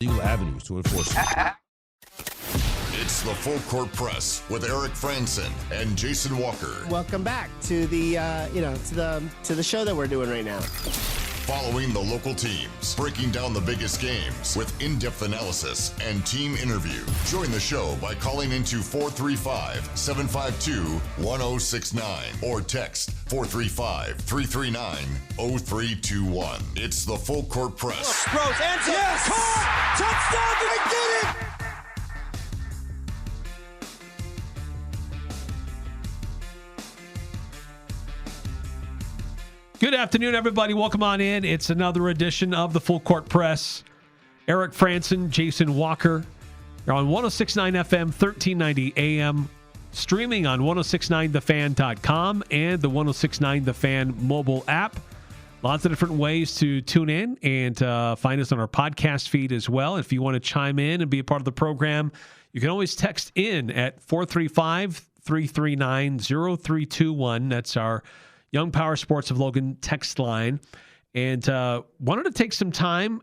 legal avenues to enforce it. It's the Full Court Press with Maverik Frandsen and Jason Walker. Welcome back to the to the show that we're doing right now. Following the local teams, breaking down the biggest games with in-depth analysis and team interview. Join the show by calling into 435-752-1069 or text 435-339-0321. It's the Full Court Press. Rose, answer. Yes! Caught! Touchdown! They did it! Good afternoon, everybody. Welcome on in. It's another edition of the Full Court Press. Maverik Frandsen, Jason Walker. You're on 106.9 FM, 1390 AM, streaming on 1069thefan.com and the 1069 The Fan mobile app. Lots of different ways to tune in and find us on our podcast feed as well. If you want to chime in and be a part of the program, you can always text in at 435-339-0321. That's our Young Power Sports of Logan text line. And wanted to take some time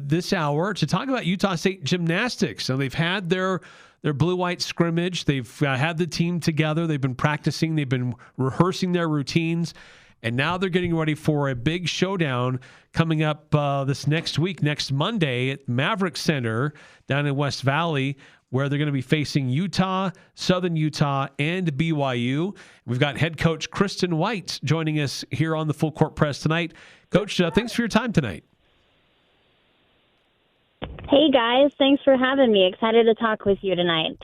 this hour to talk about Utah State Gymnastics. So they've had their blue-white scrimmage. They've had the team together. They've been practicing. They've been rehearsing their routines. And now they're getting ready for a big showdown coming up this next week, next Monday at Maverik Center down in West Valley, where they're going to be facing Utah, Southern Utah, and BYU. We've got head coach Kristin White joining us here on the Full Court Press tonight. Coach, thanks for your time tonight. Hey, guys. Thanks for having me. Excited to talk with you tonight.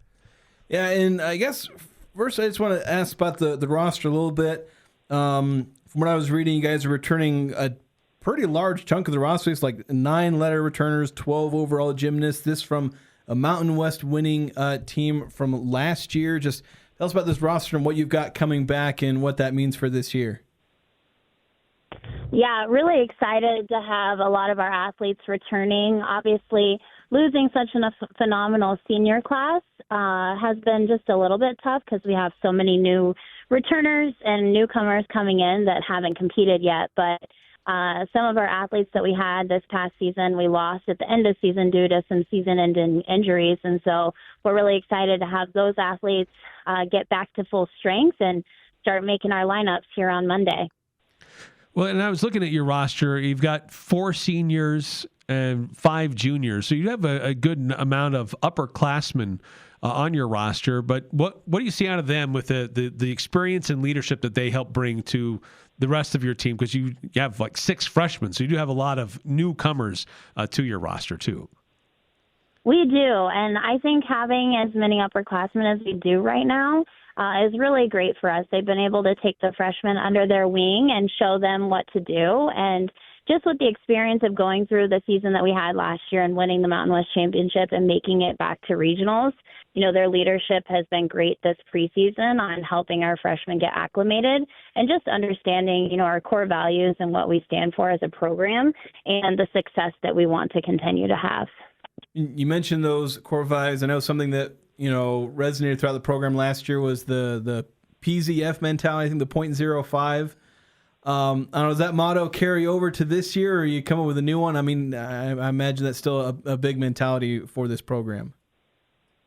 Yeah, and I guess first I just want to ask about the roster a little bit. From what I was reading, you guys are returning a pretty large chunk of the roster. It's like 9 letter returners, 12 overall gymnasts. This from a Mountain West winning team from last year. Just tell us about this roster and what you've got coming back and what that means for this year. Yeah, really excited to have a lot of our athletes returning. Obviously, losing such a phenomenal senior class has been just a little bit tough because we have so many new returners and newcomers coming in that haven't competed yet. But some of our athletes that we had this past season, we lost at the end of season due to some season-ending injuries. And so we're really excited to have those athletes get back to full strength and start making our lineups here on Monday. Well, and I was looking at your roster. You've got 4 seniors and 5 juniors. So you have a good amount of upperclassmen on your roster. But what do you see out of them with the experience and leadership that they help bring to the rest of your team? Because you have like 6 freshmen, so you do have a lot of newcomers to your roster too. We do, and I think having as many upperclassmen as we do right now is really great for us. They've been able to take the freshmen under their wing and show them what to do. And just with the experience of going through the season that we had last year and winning the Mountain West Championship and making it back to regionals, their leadership has been great this preseason on helping our freshmen get acclimated and just understanding, our core values and what we stand for as a program and the success that we want to continue to have. You mentioned those core values. I know something that, resonated throughout the program last year was the PZF mentality, I think the .05. I don't know, does that motto carry over to this year, or you come up with a new one? I mean, I imagine that's still a big mentality for this program.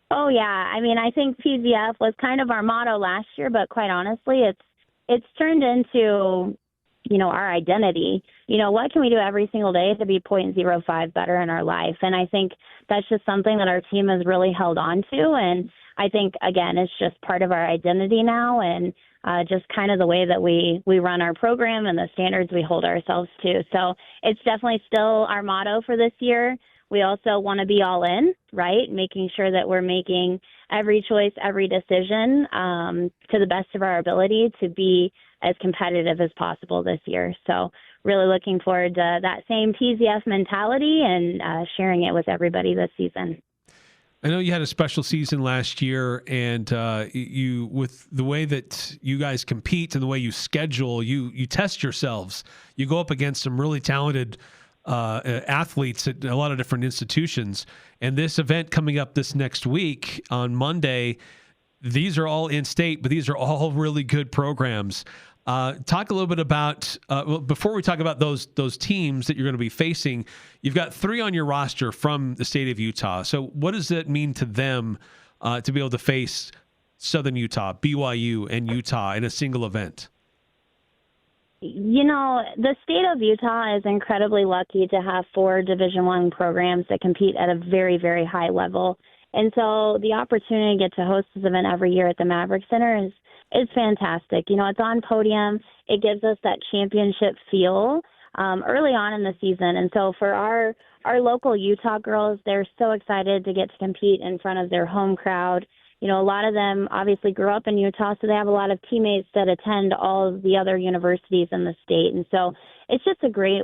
Oh, yeah. I mean, I think PZF was kind of our motto last year, but quite honestly, it's turned into, our identity. What can we do every single day to be .05 better in our life? And I think that's just something that our team has really held on to. And I think, again, it's just part of our identity now and just kind of the way that we run our program and the standards we hold ourselves to. So it's definitely still our motto for this year. We also want to be all in, right? Making sure that we're making every choice, every decision to the best of our ability to be as competitive as possible this year. So really looking forward to that same PZF mentality and sharing it with everybody this season. I know you had a special season last year, and you, with the way that you guys compete and the way you schedule, you test yourselves. You go up against some really talented athletes at a lot of different institutions. And this event coming up this next week on Monday, these are all in state, but these are all really good programs. Talk a little bit about, well, before we talk about those teams that you're going to be facing, you've got 3 on your roster from the state of Utah. So what does it mean to them to be able to face Southern Utah, BYU, and Utah in a single event? The state of Utah is incredibly lucky to have 4 Division I programs that compete at a very, very high level. And so the opportunity to get to host this event every year at the Maverik Center is fantastic. It's on podium. It gives us that championship feel early on in the season. And so for our local Utah girls, they're so excited to get to compete in front of their home crowd. A lot of them obviously grew up in Utah, so they have a lot of teammates that attend all of the other universities in the state. And so it's just a great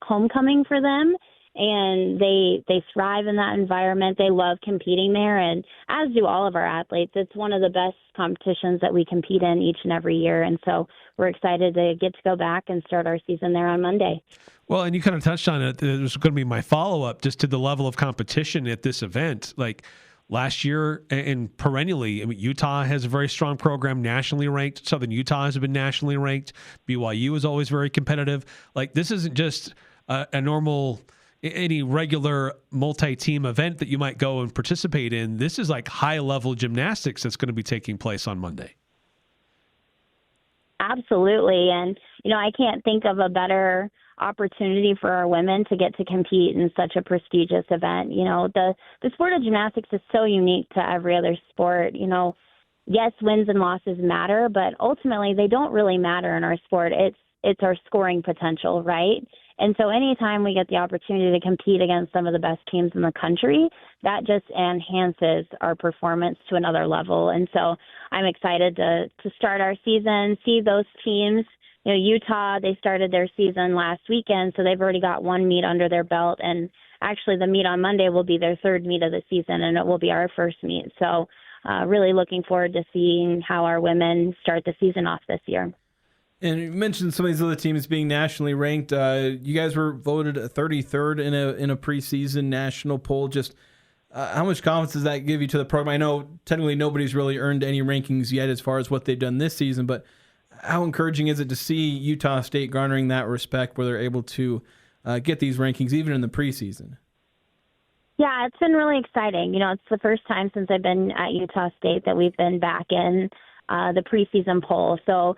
homecoming for them. And they thrive in that environment. They love competing there, and as do all of our athletes. It's one of the best competitions that we compete in each and every year, and so we're excited to get to go back and start our season there on Monday. Well, and you kind of touched on it. It was going to be my follow-up just to the level of competition at this event. Like last year and perennially, Utah has a very strong program, nationally ranked. Southern Utah has been nationally ranked. BYU is always very competitive. Like this isn't just a normal – any regular multi-team event that you might go and participate in. This is like high-level gymnastics that's going to be taking place on Monday. Absolutely. And, I can't think of a better opportunity for our women to get to compete in such a prestigious event. The sport of gymnastics is so unique to every other sport. Yes, wins and losses matter, but ultimately they don't really matter in our sport. It's our scoring potential, right? And so anytime we get the opportunity to compete against some of the best teams in the country, that just enhances our performance to another level. And so I'm excited to start our season, see those teams. Utah, they started their season last weekend, so they've already got 1 meet under their belt. And actually the meet on Monday will be their 3rd meet of the season, and it will be our first meet. So really looking forward to seeing how our women start the season off this year. And you mentioned some of these other teams being nationally ranked. You guys were voted 33rd in a preseason national poll. Just how much confidence does that give you to the program? I know technically nobody's really earned any rankings yet as far as what they've done this season, but how encouraging is it to see Utah State garnering that respect where they're able to get these rankings even in the preseason? Yeah, it's been really exciting. It's the first time since I've been at Utah State that we've been back in the preseason poll. So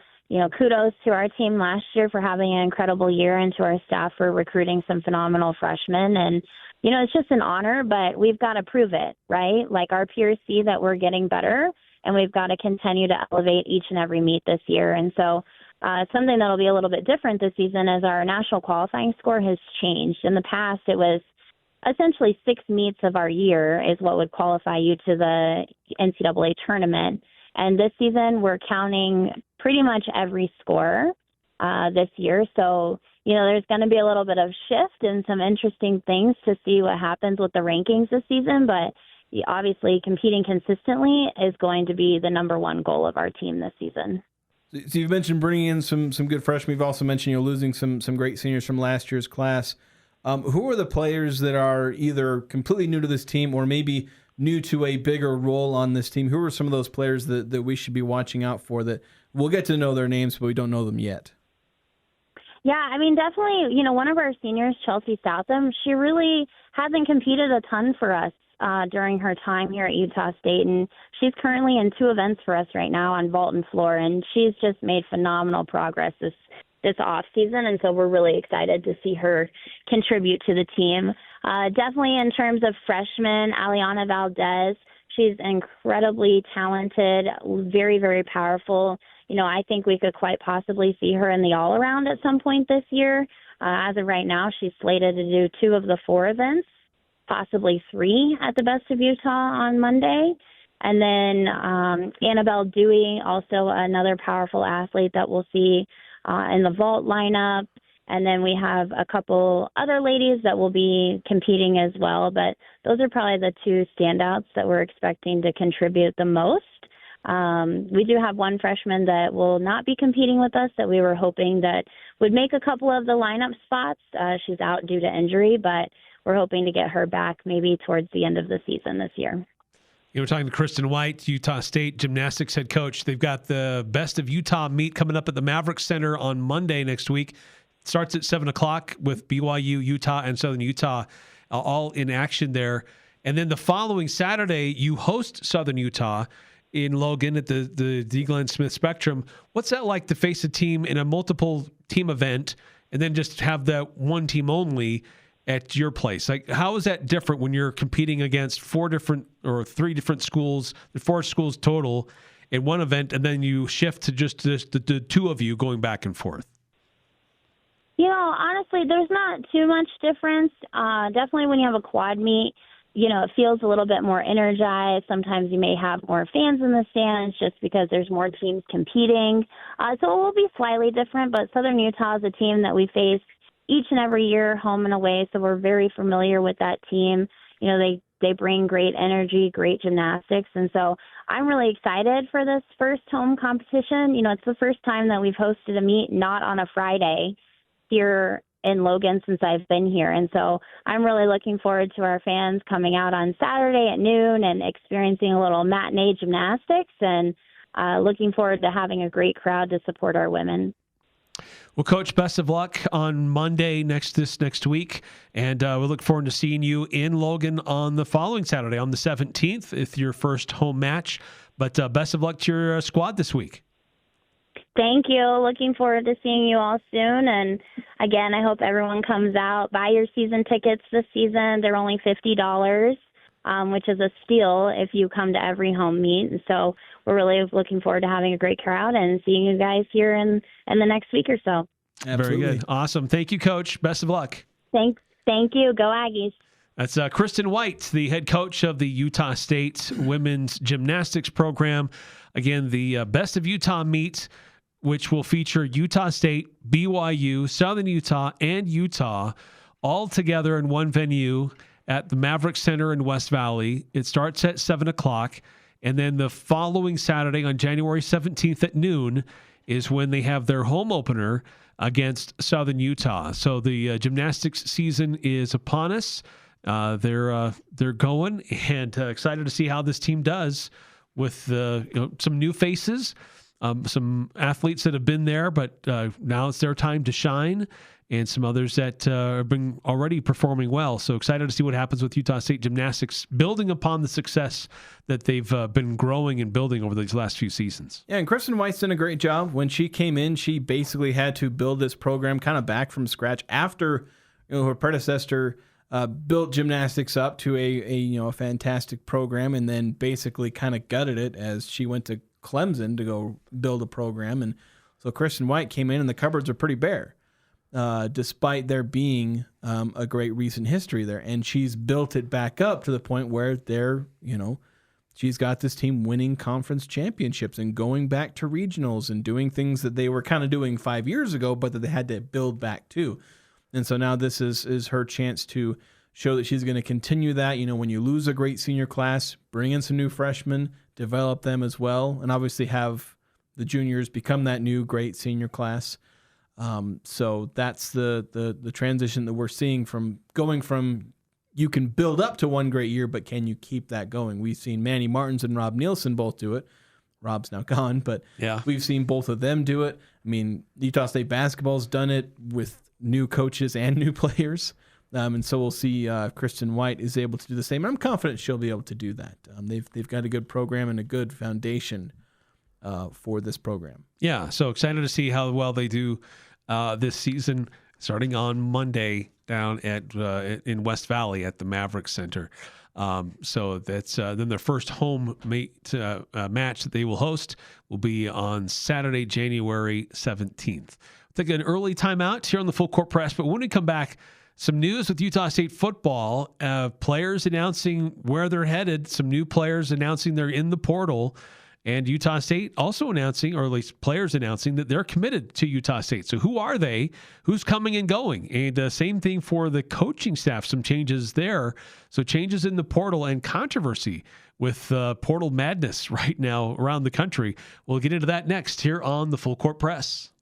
kudos to our team last year for having an incredible year and to our staff for recruiting some phenomenal freshmen. And, it's just an honor, but we've got to prove it, right? Like our peers see that we're getting better, and we've got to continue to elevate each and every meet this year. And so something that'll be a little bit different this season is our national qualifying score has changed. In the past, it was essentially 6 meets of our year is what would qualify you to the NCAA tournament. And this season, we're counting pretty much every score this year. So, there's going to be a little bit of shift and some interesting things to see what happens with the rankings this season. But obviously, competing consistently is going to be the number one goal of our team this season. So you've mentioned bringing in some good freshmen. You've also mentioned losing some great seniors from last year's class. Who are the players that are either completely new to this team or maybe new to a bigger role on this team? Who are some of those players that we should be watching out for that we'll get to know their names, but we don't know them yet? Yeah, definitely, one of our seniors, Chelsea Southam, she really hasn't competed a ton for us during her time here at Utah State, and she's currently in 2 events for us right now on vault and floor, and she's just made phenomenal progress this off season, and so we're really excited to see her contribute to the team. Definitely in terms of freshmen, Aliana Valdez, she's incredibly talented, very, very powerful. I think we could quite possibly see her in the all-around at some point this year. As of right now, she's slated to do 2 of the 4 events, possibly 3 at the Best of Utah on Monday. And then Annabelle Dewey, also another powerful athlete that we'll see in the vault lineup. And then we have a couple other ladies that will be competing as well. But those are probably the 2 standouts that we're expecting to contribute the most. We do have 1 freshman that will not be competing with us that we were hoping that would make a couple of the lineup spots. She's out due to injury, but we're hoping to get her back maybe towards the end of the season this year. We're talking to Kristin White, Utah State Gymnastics head coach. They've got the Best of Utah meet coming up at the Maverik Center on Monday next week. It starts at 7 o'clock with BYU, Utah, and Southern Utah all in action there. And then the following Saturday, you host Southern Utah in Logan at the D. Glenn Smith Spectrum. What's that like to face a team in a multiple team event and then just have that one team only at your place? Like, how is that different when you're competing against three different schools, 4 schools total in one event, and then you shift to just the two of you going back and forth? Honestly, there's not too much difference. Definitely when you have a quad meet, it feels a little bit more energized. Sometimes you may have more fans in the stands just because there's more teams competing. So it will be slightly different, but Southern Utah is a team that we face each and every year, home and away, so we're very familiar with that team. They bring great energy, great gymnastics, and so I'm really excited for this first home competition. It's the first time that we've hosted a meet not on a Friday here in Logan since I've been here, and so I'm really looking forward to our fans coming out on Saturday at noon and experiencing a little matinee gymnastics, and looking forward to having a great crowd to support our women. Well, Coach, best of luck on Monday this next week, and we look forward to seeing you in Logan on the following Saturday, on the 17th, with your first home match. But best of luck to your squad this week. Thank you. Looking forward to seeing you all soon. And again, I hope everyone comes out. Buy your season tickets this season. They're only $50, which is a steal if you come to every home meet. And so we're really looking forward to having a great crowd and seeing you guys here in the next week or so. Absolutely. Very good. Awesome. Thank you, Coach. Best of luck. Thank you. Go Aggies. That's Kristin White, the head coach of the Utah State women's gymnastics program. Again, the Best of Utah meet, which will feature Utah State, BYU, Southern Utah, and Utah all together in one venue at the Maverik Center in West Valley. It starts at 7 o'clock. And then the following Saturday on January 17th at noon is when they have their home opener against Southern Utah. So the gymnastics season is upon us. They're going, and excited to see how this team does with some new faces, some athletes that have been there, but now it's their time to shine, and some others that have been already performing well. So excited to see what happens with Utah State Gymnastics, building upon the success that they've been growing and building over these last few seasons. Yeah, and Kristin White's done a great job. When she came in, she basically had to build this program kind of back from scratch after her predecessor built gymnastics up to a fantastic program, and then basically kind of gutted it as she went to Clemson to go build a program. And so Kristin White came in, and the cupboards are pretty bare, despite there being a great recent history there. And she's built it back up to the point where she's got this team winning conference championships and going back to regionals and doing things that they were kind of doing 5 years ago, but that they had to build back to. And so now this is her chance to show that she's going to continue that. When you lose a great senior class, bring in some new freshmen, develop them as well, and obviously have the juniors become that new great senior class. So that's the transition that we're seeing from going from you can build up to one great year, but can you keep that going? We've seen Manny Martins and Rob Nielsen both do it. Rob's now gone, but yeah, we've seen both of them do it. I mean, Utah State basketball's done it with new coaches and new players. And so we'll see Kristin White is able to do the same. I'm confident she'll be able to do that. They've got a good program and a good foundation for this program. Yeah, so excited to see how well they do this season, starting on Monday down at in West Valley at the Maverik Center. So that's then their first home match that they will host will be on Saturday, January 17th. Take an early timeout here on the Full Court Press, but when we come back, some news with Utah State football, players announcing where they're headed, some new players announcing they're in the portal, and Utah State also announcing, or at least players announcing, that they're committed to Utah State. So who are they? Who's coming and going? And same thing for the coaching staff, some changes there. So changes in the portal and controversy with portal madness right now around the country. We'll get into that next here on the Full Court Press.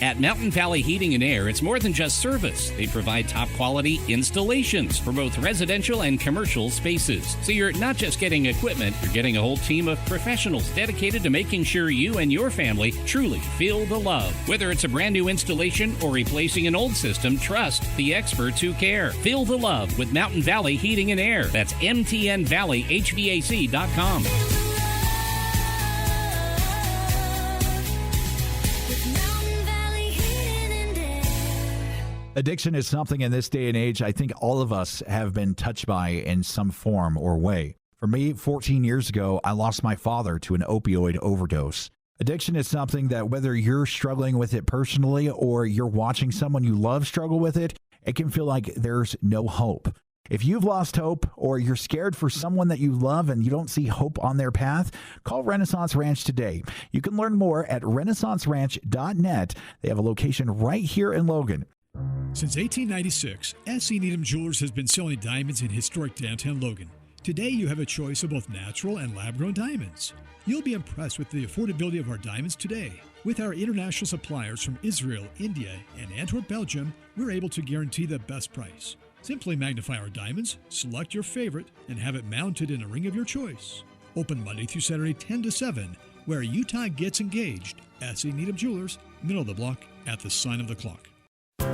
At Mountain Valley Heating and Air, it's more than just service. They provide top-quality installations for both residential and commercial spaces. So you're not just getting equipment, you're getting a whole team of professionals dedicated to making sure you and your family truly feel the love. Whether it's a brand new installation or replacing an old system, trust the experts who care. Feel the love with Mountain Valley Heating and Air. That's mtnvalleyhvac.com. Addiction is something in this day and age I think all of us have been touched by in some form or way. For me, 14 years ago, I lost my father to an opioid overdose. Addiction is something that whether you're struggling with it personally or you're watching someone you love struggle with it, it can feel like there's no hope. If you've lost hope or you're scared for someone that you love and you don't see hope on their path, call Renaissance Ranch today. You can learn more at renaissanceranch.net. They have a location right here in Logan. Since 1896, S.E. Needham Jewelers has been selling diamonds in historic downtown Logan. Today, you have a choice of both natural and lab-grown diamonds. You'll be impressed with the affordability of our diamonds today. With our international suppliers from Israel, India, and Antwerp, Belgium, we're able to guarantee the best price. Simply magnify our diamonds, select your favorite, and have it mounted in a ring of your choice. Open Monday through Saturday, 10 to 7, where Utah gets engaged. S.E. Needham Jewelers, middle of the block, at the sign of the clock.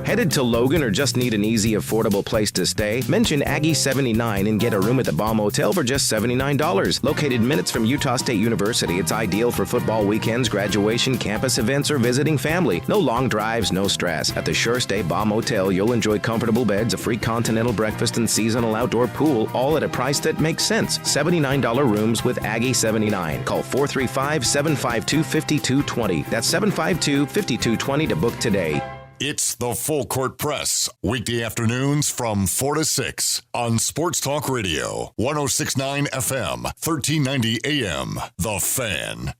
Headed to Logan or just need an easy, affordable place to stay? Mention Aggie 79 and get a room at the Baum Hotel for just $79. Located minutes from Utah State University, it's ideal for football weekends, graduation, campus events, or visiting family. No long drives, no stress. At the Sure Stay Baum Hotel, you'll enjoy comfortable beds, a free continental breakfast, and seasonal outdoor pool, all at a price that makes sense. $79 rooms with Aggie 79. Call 435-752-5220. That's 752-5220 to book today. It's the Full Court Press, weekday afternoons from 4 to 6 on Sports Talk Radio, 106.9 FM, 1390 AM, The Fan.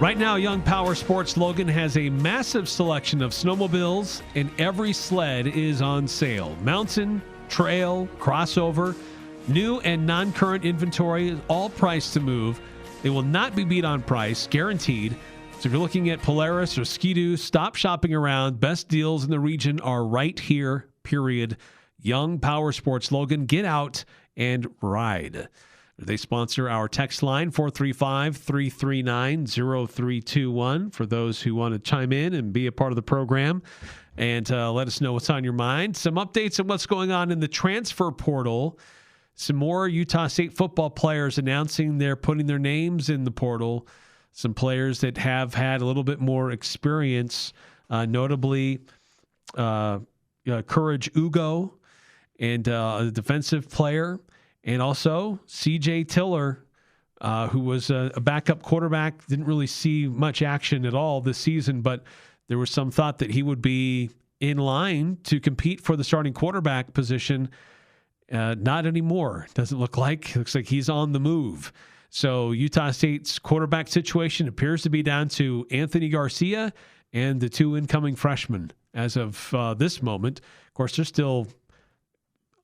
Right now, Young Power Sports Logan has a massive selection of snowmobiles, and every sled is on sale. Mountain, trail, crossover, new and non-current inventory, all priced to move. They will not be beat on price, guaranteed. So if you're looking at Polaris or Ski-Doo, stop shopping around. Best deals in the region are right here, period. Young Power Sports Logan, get out and ride. They sponsor our text line, 435-339-0321, for those who want to chime in and be a part of the program and let us know what's on your mind. Some updates on what's going on in the transfer portal. Some more Utah State football players announcing they're putting their names in the portal. Some players that have had a little bit more experience, notably Courage Ugo and a defensive player. And also C.J. Tiller, who was a backup quarterback, didn't really see much action at all this season, but there was some thought that he would be in line to compete for the starting quarterback position. Not anymore. Doesn't look like. Looks like he's on the move. So Utah State's quarterback situation appears to be down to Anthony Garcia and the two incoming freshmen as of this moment. Of course, there's still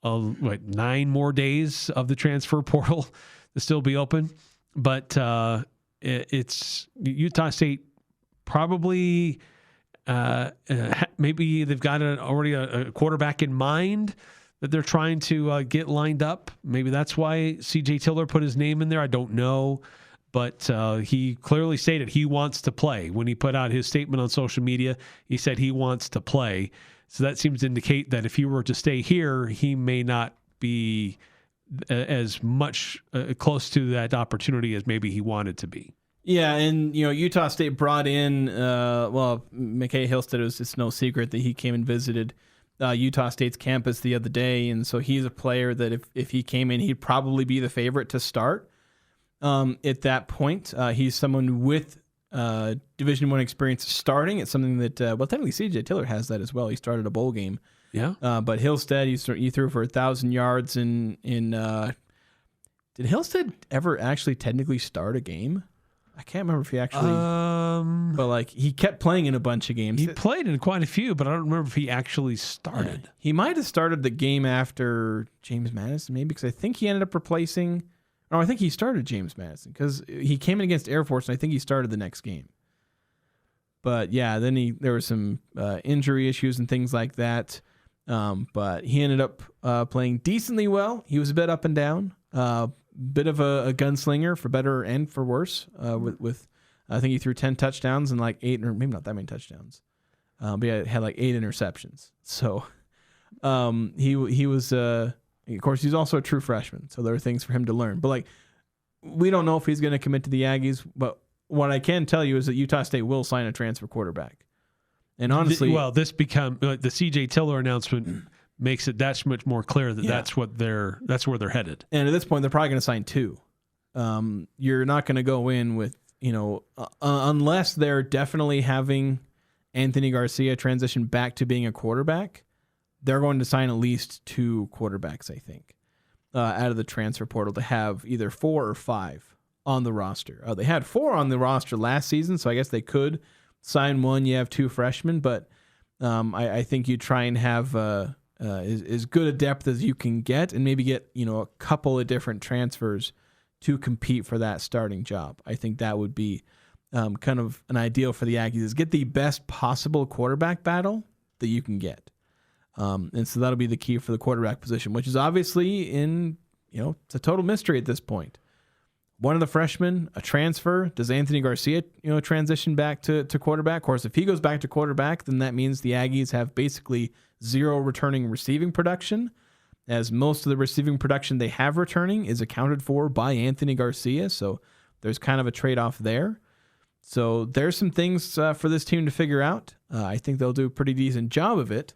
9 more days of the transfer portal to still be open. But it's Utah State probably maybe they've got already a quarterback in mind that they're trying to get lined up. Maybe that's why C.J. Tiller put his name in there. I don't know. But he clearly stated he wants to play. When he put out his statement on social media, he said he wants to play. So that seems to indicate that if he were to stay here, he may not be as much close to that opportunity as maybe he wanted to be. Yeah, and Utah State brought in McKay Hillstead. It's no secret that he came and visited Utah State's campus the other day, and so he's a player that if he came in, he'd probably be the favorite to start. At that point, he's someone with Division I experience starting. It's something that technically C.J. Tiller has that as well. He started a bowl game. Yeah. But Hillstead, he threw for 1,000 yards did Hillstead ever actually technically start a game? I can't remember if he actually, but like he kept playing in a bunch of games. He played in quite a few, but I don't remember if he actually started. Yeah. He might have started the game after James Madison, maybe, because I think he ended up replacing. No, I think he started James Madison because he came in against Air Force, and I think he started the next game. But yeah, then there were some injury issues and things like that. But he ended up playing decently well. He was a bit up and down. Bit of a gunslinger for better and for worse. With I think he threw 10 touchdowns and like 8, or maybe not that many touchdowns. But he had like 8 interceptions. So he was of course he's also a true freshman. So there are things for him to learn. But like we don't know if he's going to commit to the Aggies. But what I can tell you is that Utah State will sign a transfer quarterback. And honestly, this become the CJ Tiller announcement makes it that much more clear that that's where they're headed. And at this point, they're probably going to sign 2. You're not going to go in with unless they're definitely having Anthony Garcia transition back to being a quarterback. They're going to sign at least 2 quarterbacks, I think, out of the transfer portal to have either 4 or 5 on the roster. They had 4 on the roster last season, so I guess they could sign 1. You have 2 freshmen, but I think you try and have as good a depth as you can get, and maybe get a couple of different transfers to compete for that starting job. I think that would be kind of an ideal for the Aggies, is get the best possible quarterback battle that you can get. And so that'll be the key for the quarterback position, which is obviously it's a total mystery at this point. One of the freshmen, a transfer. Does Anthony Garcia, transition back to quarterback? Of course, if he goes back to quarterback, then that means the Aggies have basically 0 returning receiving production, as most of the receiving production they have returning is accounted for by Anthony Garcia. So there's kind of a trade-off there. So there's some things for this team to figure out. I think they'll do a pretty decent job of it,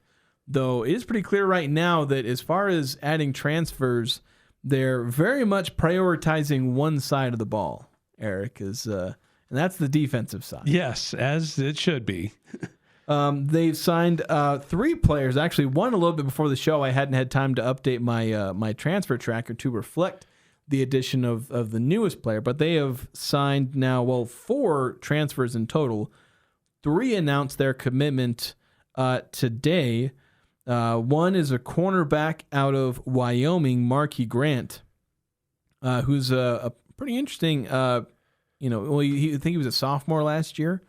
though it is pretty clear right now that as far as adding transfers, they're very much prioritizing one side of the ball, Eric, and that's the defensive side. Yes, as it should be. They've signed 3 players. Actually, one a little bit before the show. I hadn't had time to update my transfer tracker to reflect the addition of the newest player, but they have signed now, 4 transfers in total. 3 announced their commitment today. One is a cornerback out of Wyoming, Marquis Grant, who's a pretty interesting, I think he was a sophomore last year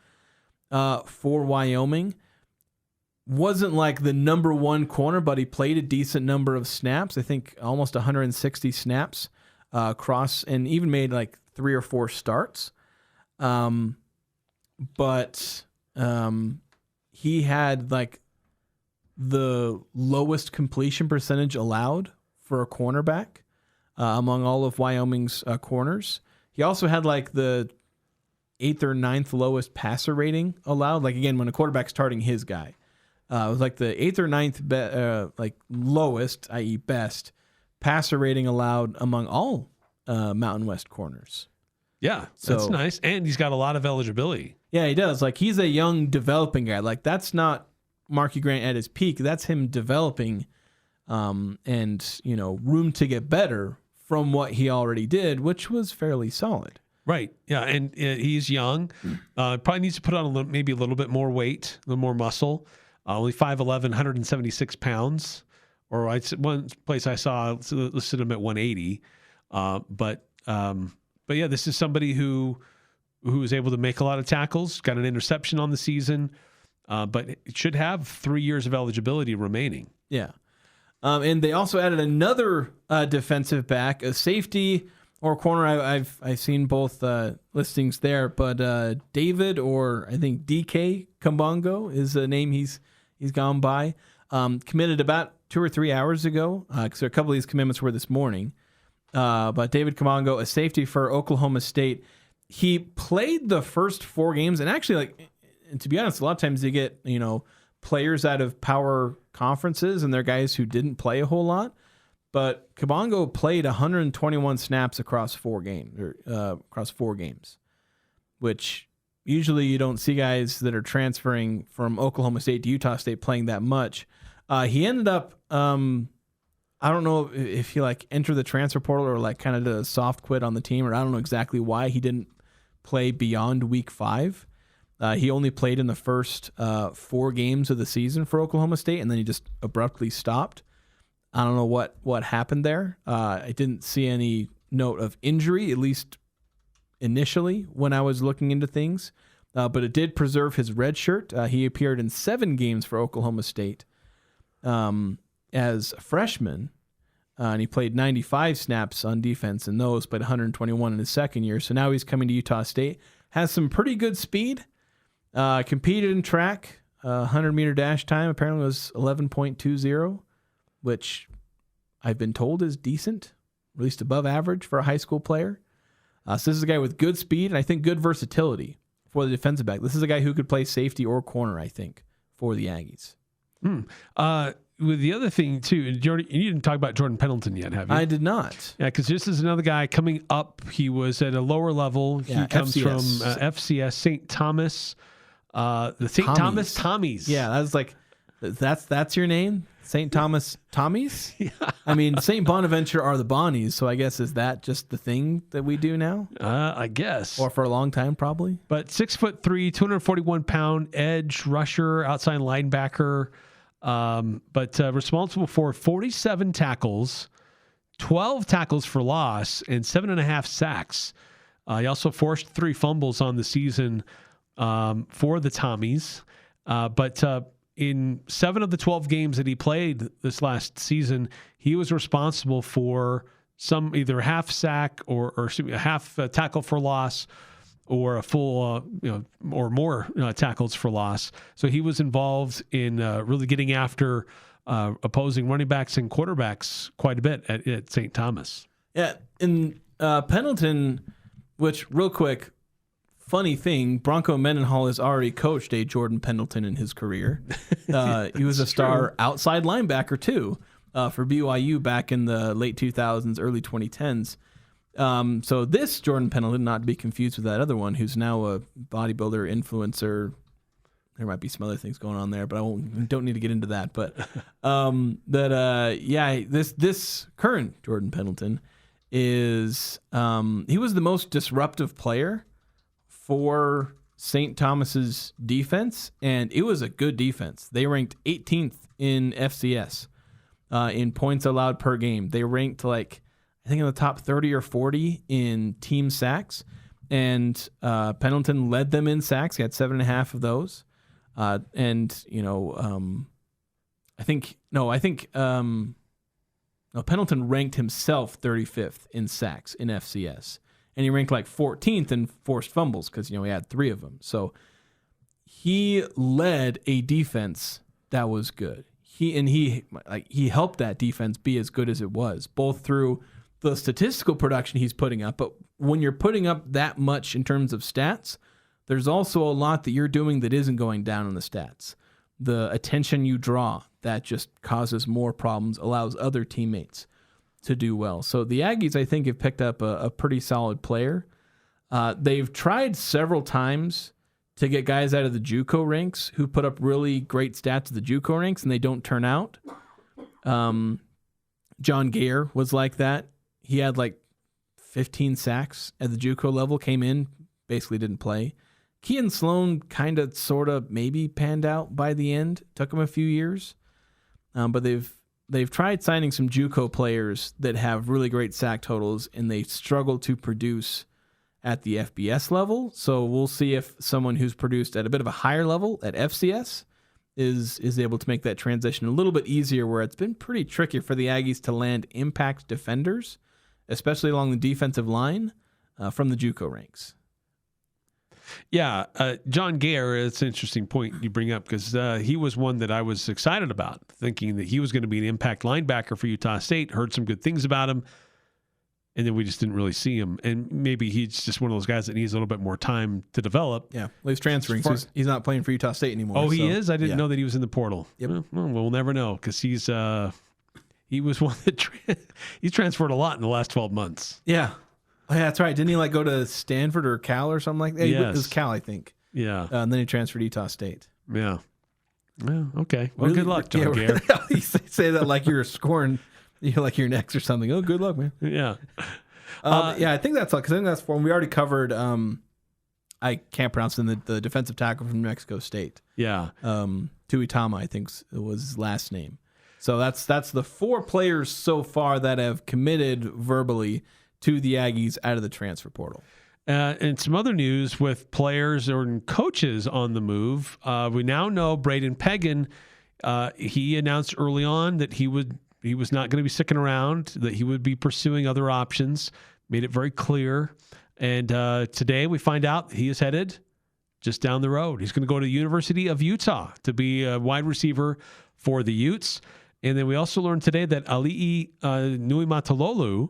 for Wyoming. Wasn't like the number 1 corner, but he played a decent number of snaps. I think almost 160 snaps across, and even made like 3 or 4 starts. But he had like the lowest completion percentage allowed for a cornerback among all of Wyoming's corners. He also had like the 8th or 9th lowest passer rating allowed. Like again, when a quarterback's starting his guy, it was like the 8th or 9th like lowest, i.e. best passer rating allowed among all Mountain West corners. Yeah, that's nice, and he's got a lot of eligibility. Yeah, he does. Like he's a young developing guy. Like that's not Marquis Grant at his peak. That's him developing and room to get better from what he already did, which was fairly solid. Right. Yeah, and he's young. Probably needs to put on maybe a little bit more weight, a little more muscle. Only 5'11", 176 pounds. Or one place I saw listed him at 180. But yeah, this is somebody who is able to make a lot of tackles, got an interception on the season. But it should have 3 years of eligibility remaining. Yeah. And they also added another defensive back, a safety or corner. I've seen both listings there, but David, or I think DK Kambongo is the name he's gone by. Committed about 2 or 3 hours ago, because a couple of these commitments were this morning. But David Kambongo, a safety for Oklahoma State, he played the first 4 games, and actually, and to be honest, a lot of times you get, players out of power conferences, and they're guys who didn't play a whole lot. But Kabongo played 121 snaps across 4 games, which usually you don't see guys that are transferring from Oklahoma State to Utah State playing that much. He ended up, I don't know if he entered the transfer portal or kind of did a soft quit on the team, or I don't know exactly why he didn't play beyond week 5. He only played in the first 4 games of the season for Oklahoma State, and then he just abruptly stopped. I don't know what happened there. I didn't see any note of injury, at least initially when I was looking into things. But it did preserve his red shirt. He appeared in 7 games for Oklahoma State as a freshman, and he played 95 snaps on defense in those, played 121 in his second year. So now he's coming to Utah State. Has some pretty good speed. Competed in track. 100-meter dash time apparently was 11.20, which I've been told is decent, at least above average for a high school player. So this is a guy with good speed and I think good versatility for the defensive back. This is a guy who could play safety or corner, I think, for the Aggies. With the other thing, too, Jordan, you didn't talk about Jordan Pendleton yet, have you? I did not. Yeah, because this is another guy coming up. He was at a lower level. Yeah, he comes FCS. from FCS, St. Thomas. The St. Thomas Tommies. Yeah, that's like, that's your name? St. Thomas Tommies? Yeah. I mean, St. Bonaventure are the Bonnies, so I guess is that just the thing that we do now? I guess. Or for a long time, probably. But 6'3", 241-pound edge rusher, outside linebacker, but responsible for 47 tackles, 12 tackles for loss, and 7.5 sacks. He also forced 3 fumbles on the season for the Tommies. But in 7 of the 12 games that he played this last season, he was responsible for some either half sack or a half tackle for loss, or a full, or more tackles for loss. So he was involved in really getting after opposing running backs and quarterbacks quite a bit at St. Thomas. Yeah, and Pendleton, which real quick, funny thing, Bronco Mendenhall has already coached a Jordan Pendleton in his career. He was a star outside linebacker too for BYU back in the late 2000s, early 2010s. So this Jordan Pendleton, not to be confused with that other one, who's now a bodybuilder, influencer. There might be some other things going on there, but don't need to get into that. But this current Jordan Pendleton is he was the most disruptive player for St. Thomas's defense, and it was a good defense. They ranked 18th in FCS in points allowed per game. They ranked I think in the top 30 or 40 in team sacks, and Pendleton led them in sacks. He had 7.5 of those. I think Pendleton ranked himself 35th in sacks in FCS. And he ranked 14th in forced fumbles because, he had 3 of them. So he led a defense that was good. He helped that defense be as good as it was, both through the statistical production he's putting up. But when you're putting up that much in terms of stats, there's also a lot that you're doing that isn't going down in the stats. The attention you draw, that just causes more problems, allows other teammates to do well. So the Aggies, I think, have picked up a pretty solid player. They've tried several times to get guys out of the JUCO ranks who put up really great stats at the JUCO ranks, and they don't turn out. John Gayer was like that. He had 15 sacks at the JUCO level, came in, basically didn't play. Kean Sloan kind of, sort of, maybe panned out by the end. Took him a few years. But they've tried signing some JUCO players that have really great sack totals, and they struggle to produce at the FBS level. So we'll see if someone who's produced at a bit of a higher level at FCS is able to make that transition a little bit easier, where it's been pretty tricky for the Aggies to land impact defenders, especially along the defensive line from the JUCO ranks. Yeah, John Gayer, it's an interesting point you bring up, because he was one that I was excited about, thinking that he was going to be an impact linebacker for Utah State. Heard some good things about him, and then we just didn't really see him. And maybe he's just one of those guys that needs a little bit more time to develop. Yeah, well, he's transferring, so he's not playing for Utah State anymore. Oh, he is? I didn't know that he was in the portal. Yep. Well, we'll never know, because he was one that he's transferred a lot in the last 12 months. Yeah. Oh, yeah, that's right. Didn't he go to Stanford or Cal or something like that? Yes. It was Cal, I think. Yeah. And then he transferred to Utah State. Yeah. Well, okay. Well, good luck, John Gayer. You say that like you're scoring, you're next or something. Oh, good luck, man. Yeah. I think that's all, because I think that's for. We already covered I can't pronounce him, the defensive tackle from New Mexico State. Yeah. Tuitama, I think was his last name. So that's the 4 players so far that have committed verbally to the Aggies out of the transfer portal. And some other news with players or coaches on the move. We now know Braden Pegan, he announced early on that he was not going to be sticking around, that he would be pursuing other options, made it very clear. And today we find out he is headed just down the road. He's going to go to the University of Utah to be a wide receiver for the Utes. And then we also learned today that Ali'i Nuimatalolu,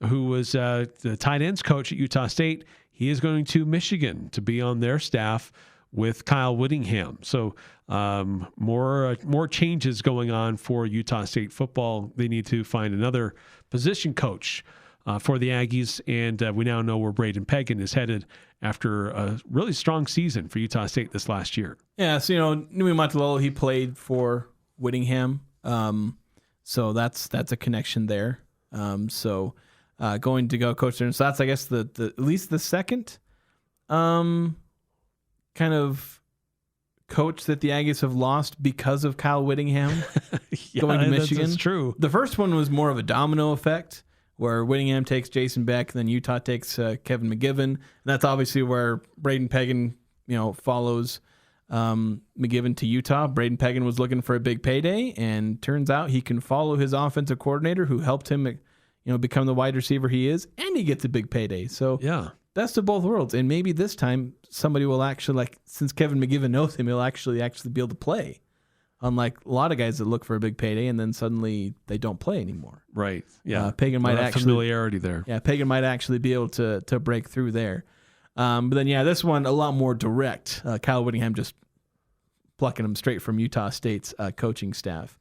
who was the tight ends coach at Utah State, he is going to Michigan to be on their staff with Kyle Whittingham. So more changes going on for Utah State football. They need to find another position coach for the Aggies, and we now know where Braden Pegan is headed after a really strong season for Utah State this last year. Yeah, so Nui Matalolo, he played for Whittingham, so that's a connection there. Going to go coach there, so that's I guess the at least the second kind of coach that the Aggies have lost because of Kyle Whittingham going to Michigan. That's true. The first one was more of a domino effect, where Whittingham takes Jason Beck, then Utah takes Kevin McGivern. And that's obviously where Braden Pegan, follows McGivern to Utah. Braden Pegan was looking for a big payday, and turns out he can follow his offensive coordinator who helped him, become the wide receiver he is, and he gets a big payday. So yeah, best of both worlds. And maybe this time somebody will actually, since Kevin McGivern knows him, he'll actually be able to play. Unlike a lot of guys that look for a big payday and then suddenly they don't play anymore. Right. Yeah. Pegan might actually familiarity there. Yeah, Pegan might actually be able to break through there. But then this one a lot more direct. Kyle Whittingham just plucking him straight from Utah State's coaching staff.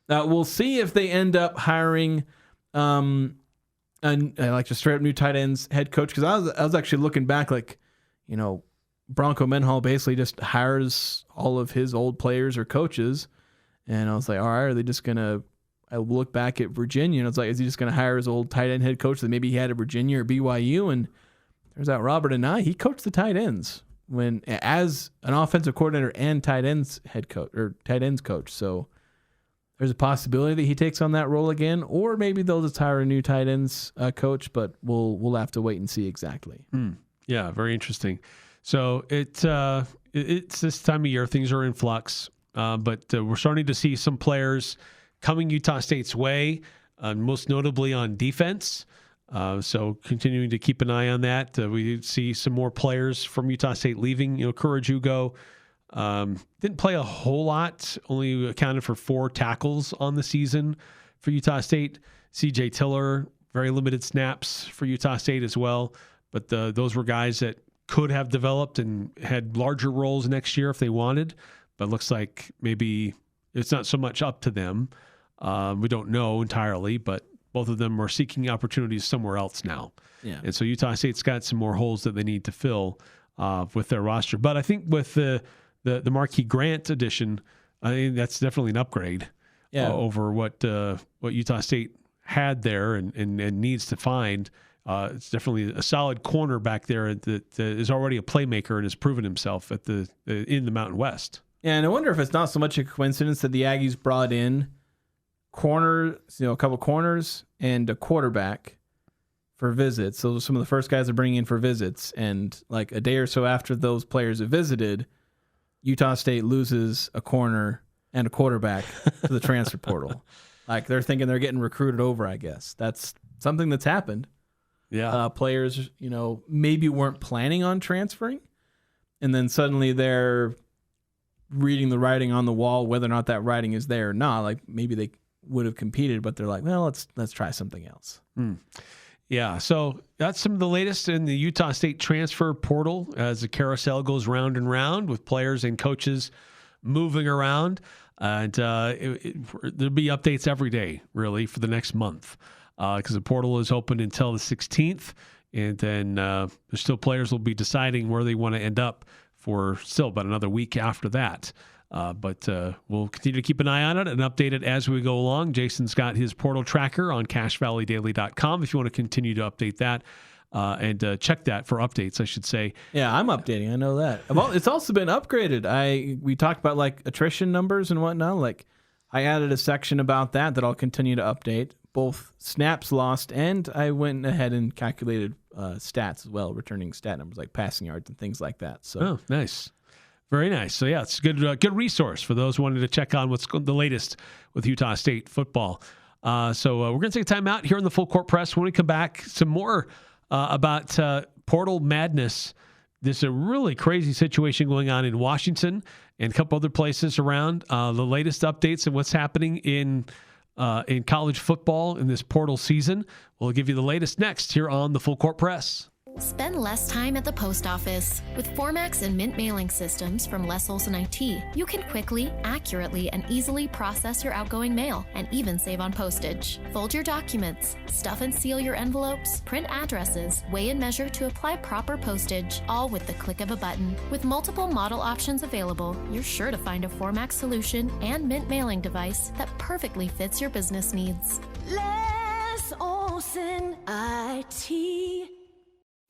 We'll see if they end up hiring like just straight up new tight ends head coach, because I was actually looking back, Bronco Mendenhall basically just hires all of his old players or coaches, and I was like, all right, are they just gonna? I look back at Virginia, and I was like, is he just gonna hire his old tight end head coach that maybe he had at Virginia or BYU? And turns out Robert Anae, he coached the tight ends as an offensive coordinator and tight ends head coach or tight ends coach. So there's a possibility that he takes on that role again, or maybe they'll just hire a new tight ends coach. But we'll have to wait and see exactly. Yeah, very interesting. So it's this time of year, things are in flux, but we're starting to see some players coming Utah State's way, most notably on defense. So continuing to keep an eye on that. We see some more players from Utah State leaving. Courage Hugo didn't play a whole lot, only accounted for 4 tackles on the season for Utah State. CJ Tiller, very limited snaps for Utah State as well. But those were guys that could have developed and had larger roles next year if they wanted, but looks like maybe it's not so much up to them. We don't know entirely, but both of them are seeking opportunities somewhere else now. Yeah. And so Utah State's got some more holes that they need to fill with their roster. But I think with the Marquis Grant addition, I think that's definitely an upgrade over what Utah State had there and needs to find. It's definitely a solid corner back there that is already a playmaker and has proven himself in the Mountain West. Yeah, and I wonder if it's not so much a coincidence that the Aggies brought in corners, a couple corners and a quarterback for visits. So some of the first guys are bringing in for visits, and like a day or so after those players have visited, Utah State loses a corner and a quarterback to the transfer portal. Like they're thinking they're getting recruited over. I guess that's something that's happened. Yeah, players, maybe weren't planning on transferring, and then suddenly they're reading the writing on the wall, whether or not that writing is there or not. Like maybe they would have competed, but they're like, well, let's try something else. Yeah, so that's some of the latest in the Utah State transfer portal as the carousel goes round and round with players and coaches moving around, and there'll be updates every day, really, for the next month. Because the portal is open until the 16th, and then there's still players will be deciding where they want to end up for still about another week after that. But we'll continue to keep an eye on it and update it as we go along. Jason's got his portal tracker on CashValleyDaily.com if you want to continue to update that. and check that for updates, I should say. Yeah, I'm updating. I know that. Well, it's also been upgraded. We talked about like attrition numbers and whatnot. Like I added a section about that I'll continue to update, both snaps lost, and I went ahead and calculated stats as well, returning stat numbers like passing yards and things like that. So, oh, nice. Very nice. So, yeah, it's a good resource for those wanting to check on what's the latest with Utah State football. So we're going to take a time out here in the Full Court Press. When we come back, some more about portal madness. There's a really crazy situation going on in Washington and a couple other places around. The latest updates and what's happening in college football in this portal season. We'll give you the latest next here on the Full Court Press. Spend less time at the post office. With Formax and Mint mailing systems from Les Olson IT, you can quickly, accurately, and easily process your outgoing mail and even save on postage. Fold your documents, stuff and seal your envelopes, print addresses, weigh and measure to apply proper postage, all with the click of a button. With multiple model options available, you're sure to find a Formax solution and Mint mailing device that perfectly fits your business needs. Les Olson IT.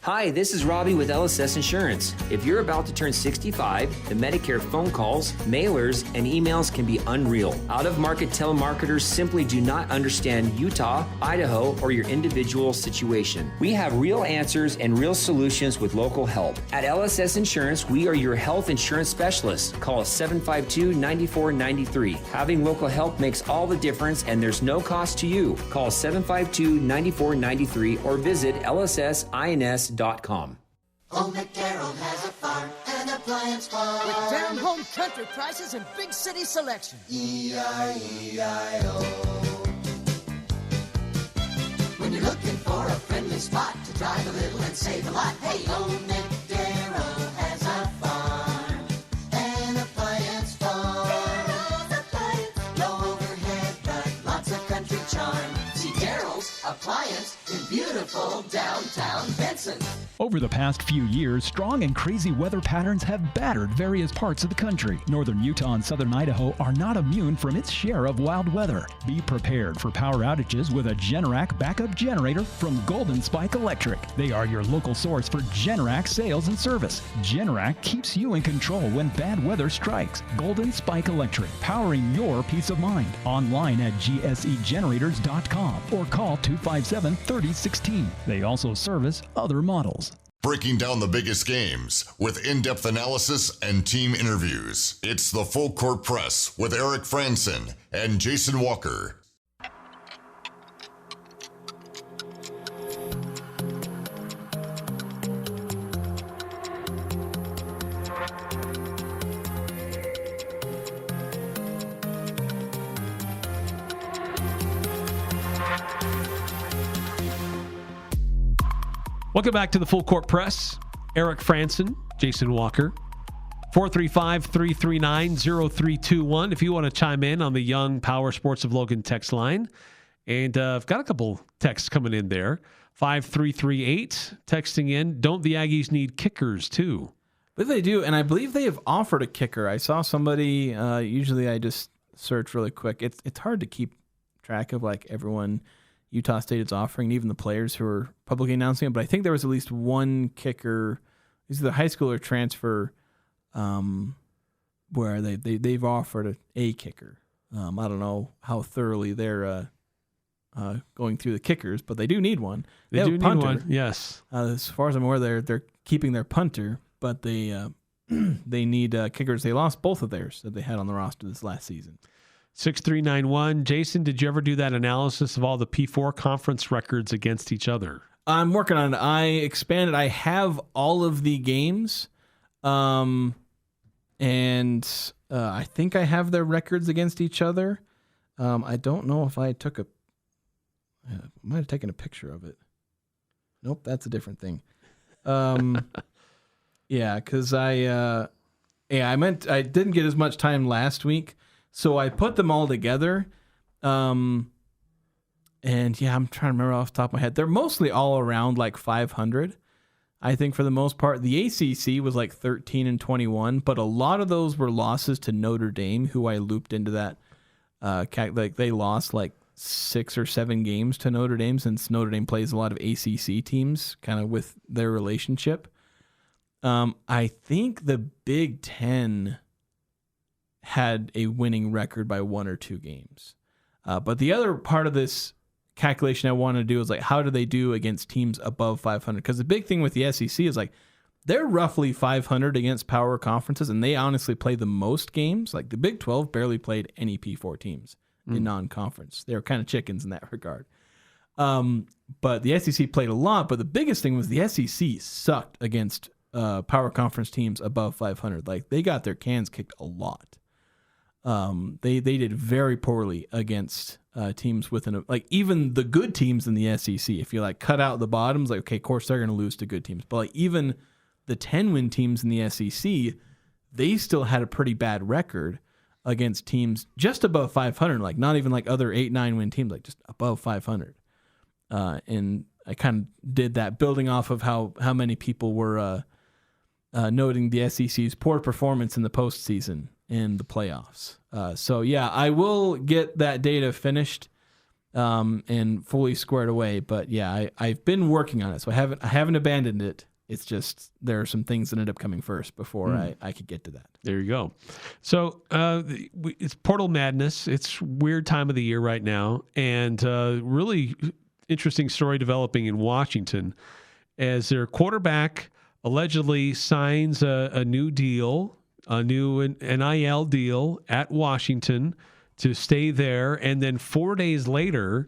Hi, this is Robbie with LSS Insurance. If you're about to turn 65, the Medicare phone calls, mailers, and emails can be unreal. Out-of-market telemarketers simply do not understand Utah, Idaho, or your individual situation. We have real answers and real solutions with local help. At LSS Insurance, we are your health insurance specialists. Call us 752-9493. Having local help makes all the difference, and there's no cost to you. Call 752-9493 or visit lssins.com. Old McDarrell has a farm, an appliance farm. With down-home country prices and big city selection. E-I-E-I-O. When you're looking for a friendly spot to drive a little and save a lot, hey, Old McDarrell has a farm, an appliance farm. Darrell's Appliance. No overhead, but lots of country charm. See Darrell's Appliance in beautiful downtown Benson. Over the past few years, strong and crazy weather patterns have battered various parts of the country. Northern Utah and southern Idaho are not immune from its share of wild weather. Be prepared for power outages with a Generac backup generator from Golden Spike Electric. They are your local source for Generac sales and service. Generac keeps you in control when bad weather strikes. Golden Spike Electric, powering your peace of mind. Online at gsegenerators.com or call 257-3016. They also service other models. Breaking down the biggest games with in-depth analysis and team interviews. It's the Full Court Press with Eric Frandsen and Jason Walker. Welcome back to the Full Court Press. Eric Frandsen, Jason Walker. 435-339-0321 if you want to chime in on the Young Power Sports of Logan text line. And I've got a couple texts coming in there. 5338 texting in, don't the Aggies need kickers too? But they do, and I believe they have offered a kicker. I saw somebody, usually I just search really quick. It's hard to keep track of like everyone Utah State is offering, and even the players who are publicly announcing it. But I think there was at least one kicker, either high school or transfer, where they've offered a kicker. I don't know how thoroughly they're going through the kickers, but they do need one. They do need one, yes. As far as I'm aware, they're keeping their punter, but they need kickers. They lost both of theirs that they had on the roster this last season. 6391. Jason, did you ever do that analysis of all the P4 conference records against each other? I'm working on it. I expanded. I have all of the games, and I think I have their records against each other. I don't know if I took I might have taken a picture of it. Nope, that's a different thing. Yeah, because I didn't get as much time last week. So I put them all together, and yeah, I'm trying to remember off the top of my head. They're mostly all around like 500, I think, for the most part. The ACC was like 13-21, but a lot of those were losses to Notre Dame, who I looped into that. Like they lost like 6 or 7 games to Notre Dame, since Notre Dame plays a lot of ACC teams kind of with their relationship. I think the Big Ten had a winning record by 1 or 2 games. But the other part of this calculation I want to do is like, how do they do against teams above 500? Because the big thing with the SEC is like, they're roughly 500 against power conferences, and they honestly play the most games. Like the Big 12 barely played any P4 teams in non-conference. They were kind of chickens in that regard. But the SEC played a lot, but the biggest thing was the SEC sucked against power conference teams above 500. Like they got their cans kicked a lot. They did very poorly against teams within like even the good teams in the SEC. If you like cut out the bottoms, like okay, of course they're going to lose to good teams, but like even the 10-win teams in the SEC, they still had a pretty bad record against teams just above 500, like not even like other 8-9-win teams, like just above 500. And I kind of did that building off of how many people were noting the SEC's poor performance in the postseason in the playoffs. So yeah, I will get that data finished and fully squared away. But yeah, I've been working on it, so I haven't abandoned it. It's just there are some things that end up coming first before I could get to that. There you go. So it's portal madness. It's weird time of the year right now, and really interesting story developing in Washington as their quarterback allegedly signs a new deal, a new NIL deal at Washington to stay there, and then 4 days later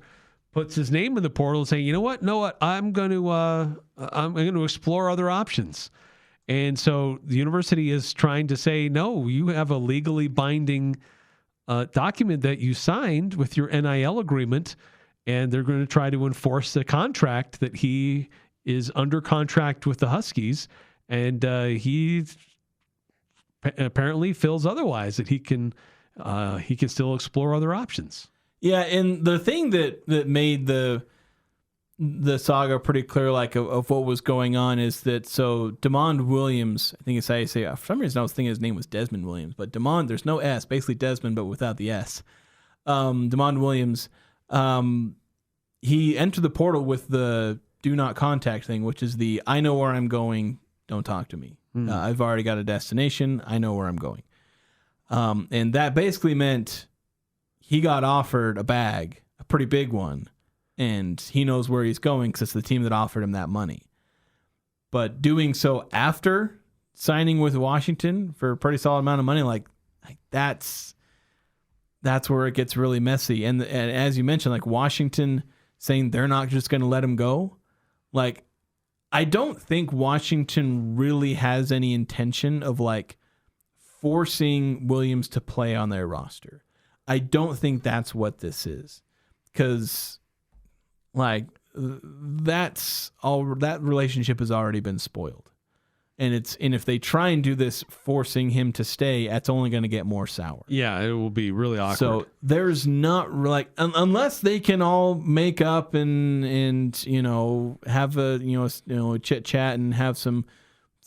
puts his name in the portal saying, you know what, I'm going to explore other options. And so the university is trying to say, no, you have a legally binding document that you signed with your NIL agreement, and they're going to try to enforce the contract that he is under contract with the Huskies, and he apparently feels otherwise, that he can still explore other options. Yeah, and the thing that made the saga pretty clear, like of what was going on, is that so Demond Williams, I think it's how you say. For some reason, I was thinking his name was Desmond Williams, but Demond, there's no S, basically Desmond, but without the S. Demond Williams, he entered the portal with the do not contact thing, which is the I know where I'm going, don't talk to me. I've already got a destination, I know where I'm going, and that basically meant he got offered a bag, a pretty big one, and he knows where he's going because it's the team that offered him that money. But doing so after signing with Washington for a pretty solid amount of money, like that's where it gets really messy. And as you mentioned, like Washington saying they're not just going to let him go, like I don't think Washington really has any intention of like forcing Williams to play on their roster. I don't think that's what this is, because like that's all, that relationship has already been spoiled, and if they try and do this forcing him to stay, that's only going to get more sour. Yeah, it will be really awkward. So there's not like unless they can all make up and have a chit chat and have some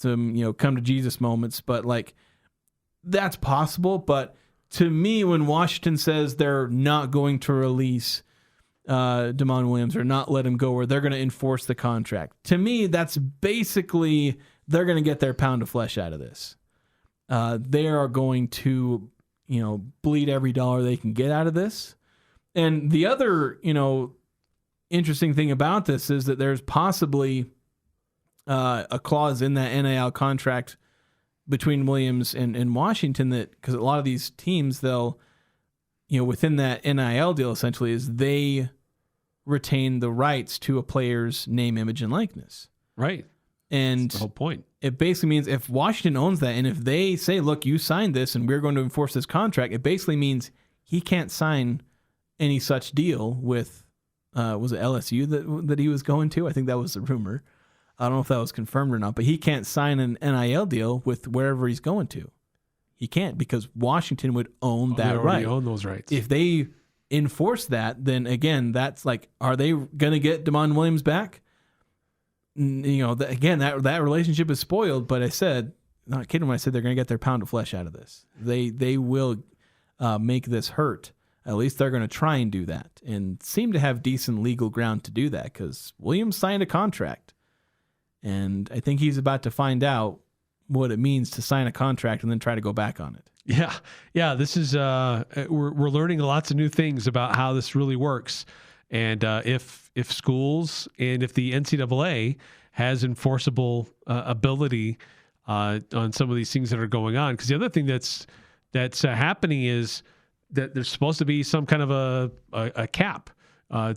come to Jesus moments, but like that's possible. But to me, when Washington says they're not going to release Demond Williams or not let him go, or they're going to enforce the contract, to me, that's basically they're going to get their pound of flesh out of this. They are going to, bleed every dollar they can get out of this. And the other, interesting thing about this is that there's possibly a clause in that NIL contract between Williams and Washington that, because a lot of these teams, they'll, within that NIL deal essentially is they retain the rights to a player's name, image, and likeness. Right. And that's the whole point. It basically means if Washington owns that, and if they say, look, you signed this and we're going to enforce this contract, it basically means he can't sign any such deal with, was it LSU that he was going to? I think that was the rumor. I don't know if that was confirmed or not, but he can't sign an NIL deal with wherever he's going to. He can't, because Washington would own that right. They own those rights. If they enforce that, then again, that's like, are they going to get Demond Williams back? Again, that relationship is spoiled. But I said, not kidding when I said they're going to get their pound of flesh out of this. They will make this hurt. at least they're going to try and do that and seem to have decent legal ground to do that because Williams signed a contract. And I think he's about to find out what it means to sign a contract and then try to go back on it. Yeah. This is we're learning lots of new things about how this really works, and if schools and if the NCAA has enforceable ability on some of these things that are going on. Because the other thing that's happening is that there's supposed to be some kind of a cap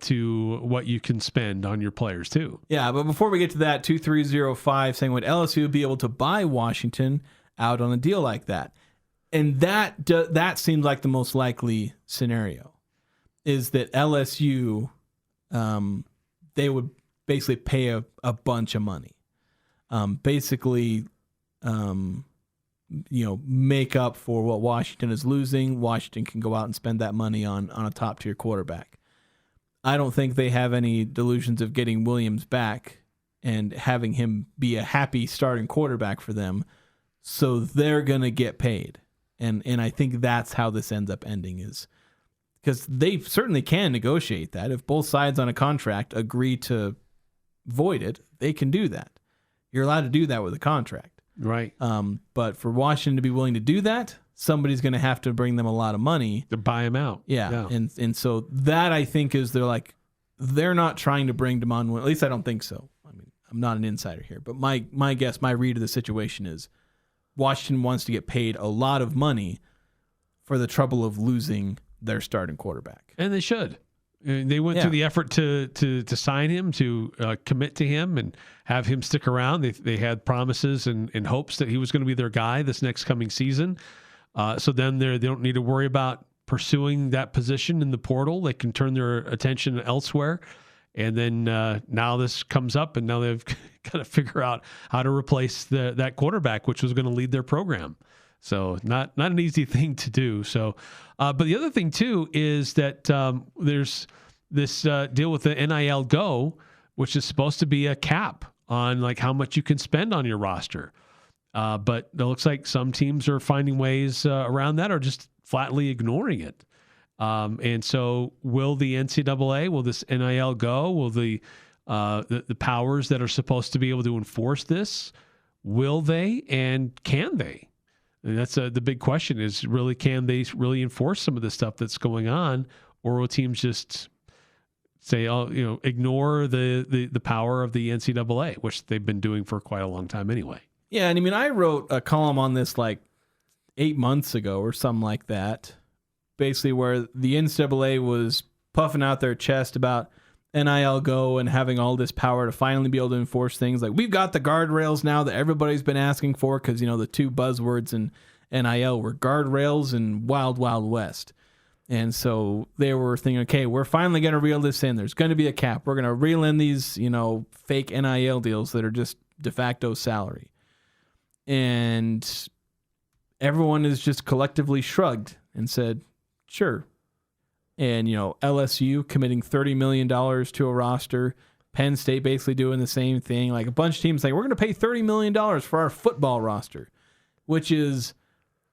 to what you can spend on your players too. Yeah, but before we get to that, 2305 saying, would LSU be able to buy Washington out on a deal like that? And that seems like the most likely scenario, is that LSU, they would basically pay a bunch of money. Make up for what Washington is losing. Washington can go out and spend that money on a top-tier quarterback. I don't think they have any delusions of getting Williams back and having him be a happy starting quarterback for them, so they're going to get paid. And I think that's how this ends up ending, is because they certainly can negotiate that. If both sides on a contract agree to void it, they can do that. You're allowed to do that with a contract. Right. But for Washington to be willing to do that, somebody's going to have to bring them a lot of money to buy him out. Yeah. And so that, I think, is they're not trying to bring Damon Williams. At least I don't think so. I mean, I'm not an insider here, but my guess, my read of the situation is Washington wants to get paid a lot of money for the trouble of losing their starting quarterback. And they should. They went through the effort to sign him, to commit to him, and have him stick around. They had promises and hopes that he was going to be their guy this next coming season. So then they don't need to worry about pursuing that position in the portal. They can turn their attention elsewhere. And then now this comes up, and now they've got to figure out how to replace that quarterback, which was going to lead their program. So not an easy thing to do. So, but the other thing too is that there's this deal with the NIL Go, which is supposed to be a cap on like how much you can spend on your roster. But it looks like some teams are finding ways around that, or just flatly ignoring it. And so, will the NCAA, will this NIL Go, will the powers that are supposed to be able to enforce this, will they, and can they? And that's the big question: is really, can they really enforce some of the stuff that's going on, or will teams just say, ignore the power of the NCAA, which they've been doing for quite a long time anyway? Yeah, and I mean, I wrote a column on this like 8 months ago or something like that, basically where the NCAA was puffing out their chest about NIL Go and having all this power to finally be able to enforce things. Like, we've got the guardrails now that everybody's been asking for, because, the two buzzwords in NIL were guardrails and Wild Wild West. And so they were thinking, okay, we're finally going to reel this in. There's going to be a cap. We're going to reel in these, fake NIL deals that are just de facto salary. And everyone is just collectively shrugged and said, sure. And, LSU committing $30 million to a roster, Penn State basically doing the same thing. Like a bunch of teams saying, we're going to pay $30 million for our football roster, which is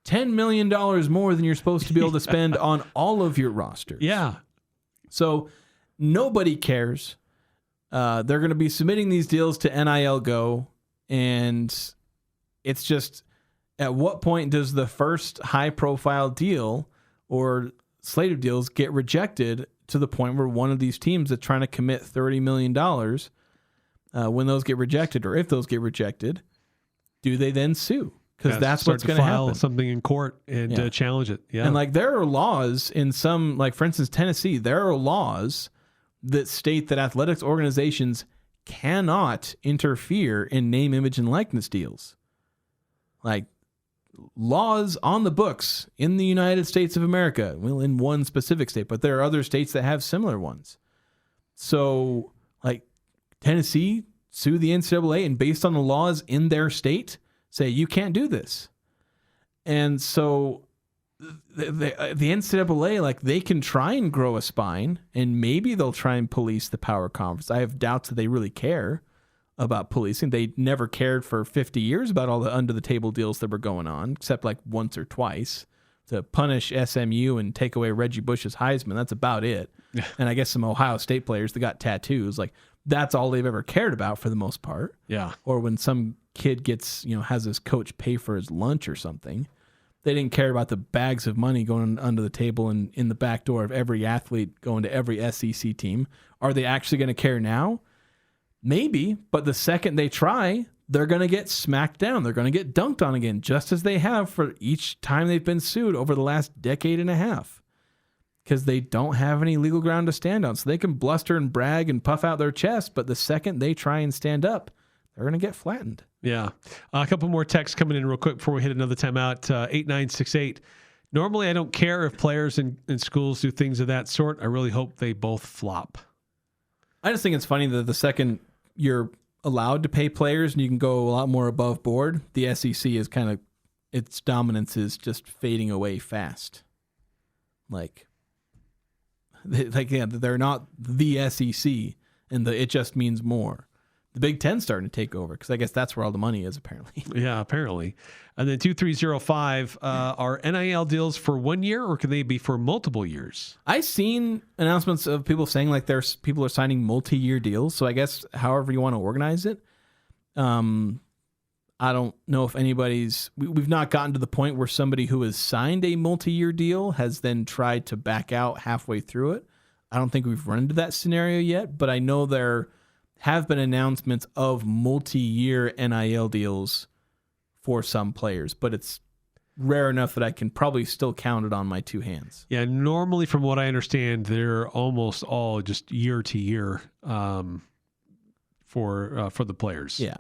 $10 million more than you're supposed to be able to spend on all of your roster. Yeah. So nobody cares. They're going to be submitting these deals to NIL Go, and it's just, at what point does the first high-profile deal or slate of deals get rejected to the point where one of these teams that's trying to commit $30 million, when those get rejected, or if those get rejected, do they then sue? Because that's what's going to happen. Something in court and challenge it. Yeah. And like, there are laws in some, like for instance, Tennessee, there are laws that state that athletics organizations cannot interfere in name, image, and likeness deals. Like, laws on the books in the United States of America, well, in one specific state, but there are other states that have similar ones. So, like, Tennessee sue the NCAA, and based on the laws in their state, say you can't do this. And so the NCAA, like, they can try and grow a spine, and maybe they'll try and police the power conference. I have doubts that they really care about policing. They never cared for 50 years about all the under the table deals that were going on, except like once or twice to punish SMU and take away Reggie Bush's Heisman. That's about it. And I guess some Ohio State players that got tattoos, like that's all they've ever cared about for the most part. Yeah. Or when some kid gets, has his coach pay for his lunch or something, they didn't care about the bags of money going under the table and in the back door of every athlete going to every SEC team. Are they actually going to care now? Maybe, but the second they try, they're going to get smacked down. They're going to get dunked on again, just as they have for each time they've been sued over the last decade and a half, because they don't have any legal ground to stand on. So they can bluster and brag and puff out their chest, but the second they try and stand up, they're going to get flattened. Yeah. A couple more texts coming in real quick before we hit another timeout. 8968. Normally, I don't care if players in schools do things of that sort. I really hope they both flop. I just think it's funny that the second you're allowed to pay players and you can go a lot more above board, the SEC is kind of, its dominance is just fading away fast. They're not the SEC, and it just means more. The Big Ten's starting to take over because I guess that's where all the money is, apparently. Yeah, apparently. And then 2305, are NIL deals for 1 year or can they be for multiple years? I've seen announcements of people saying like people are signing multi-year deals. So I guess however you want to organize it. I don't know if we've not gotten to the point where somebody who has signed a multi-year deal has then tried to back out halfway through it. I don't think we've run into that scenario yet, but I know there have been announcements of multi-year NIL deals for some players, but it's rare enough that I can probably still count it on my two hands. Yeah, normally from what I understand, they're almost all just year to year for the players. Yeah.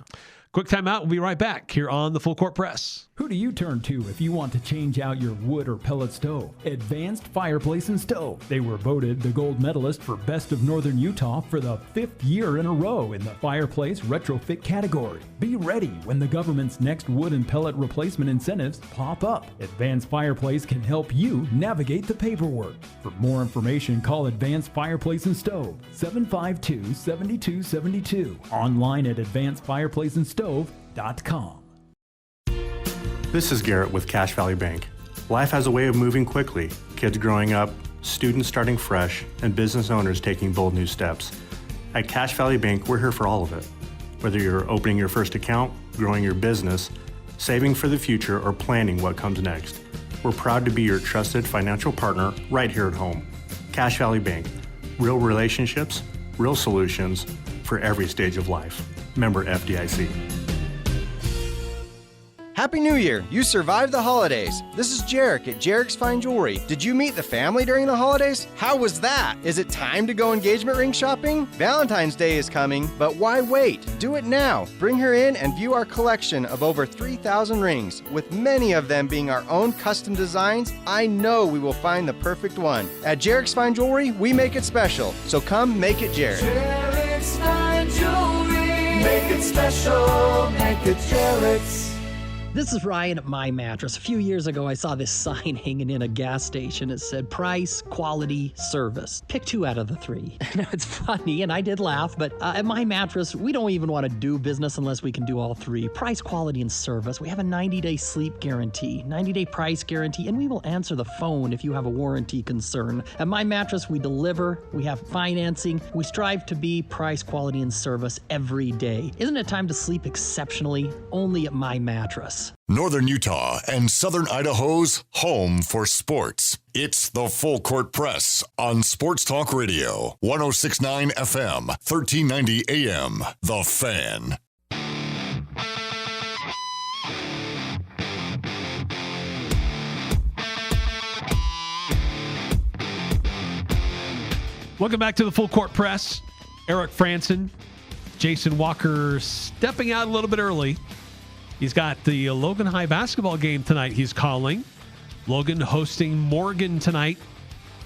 Quick timeout. We'll be right back here on the Full Court Press. Who do you turn to if you want to change out your wood or pellet stove? Advanced Fireplace and Stove. They were voted the gold medalist for Best of Northern Utah for the 5th year in a row in the fireplace retrofit category. Be ready when the government's next wood and pellet replacement incentives pop up. Advanced Fireplace can help you navigate the paperwork. For more information, call Advanced Fireplace and Stove, 752-7272. Online at advancedfireplaceandstove.com. This is Garrett with Cache Valley Bank. Life has a way of moving quickly. Kids growing up, students starting fresh, and business owners taking bold new steps. At Cache Valley Bank, we're here for all of it. Whether you're opening your first account, growing your business, saving for the future, or planning what comes next, we're proud to be your trusted financial partner right here at home. Cache Valley Bank. Real relationships, real solutions for every stage of life. Member FDIC. Happy New Year! You survived the holidays. This is Jarek at Jarek's Fine Jewelry. Did you meet the family during the holidays? How was that? Is it time to go engagement ring shopping? Valentine's Day is coming, but why wait? Do it now. Bring her in and view our collection of over 3,000 rings. With many of them being our own custom designs, I know we will find the perfect one. At Jarek's Fine Jewelry, we make it special. So come make it Jarek. Jarek's Fine Jewelry. Make it special. Make it Jarek's. This is Ryan at My Mattress. A few years ago, I saw this sign hanging in a gas station. It said price, quality, service. Pick 2 out of the 3. Now, it's funny, and I did laugh, but at My Mattress, we don't even want to do business unless we can do all 3. Price, quality, and service. We have a 90-day sleep guarantee, 90-day price guarantee, and we will answer the phone if you have a warranty concern. At My Mattress, we deliver, we have financing, we strive to be price, quality, and service every day. Isn't it time to sleep exceptionally? Only at My Mattress. Northern Utah and Southern Idaho's home for sports. It's the Full Court Press on Sports Talk Radio, 106.9 FM, 1390 AM. The Fan. Welcome back to the Full Court Press. Eric Frandsen, Jason Walker stepping out a little bit early. He's got the Logan High basketball game tonight he's calling. Logan hosting Morgan tonight.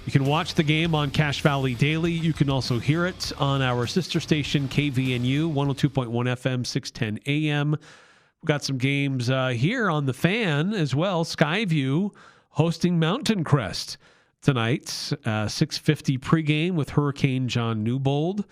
You can watch the game on Cache Valley Daily. You can also hear it on our sister station, KVNU, 102.1 FM, 610 AM. We've got some games here on the Fan as well. Skyview hosting Mountain Crest tonight. 6:50 pregame with Hurricane John Newbold.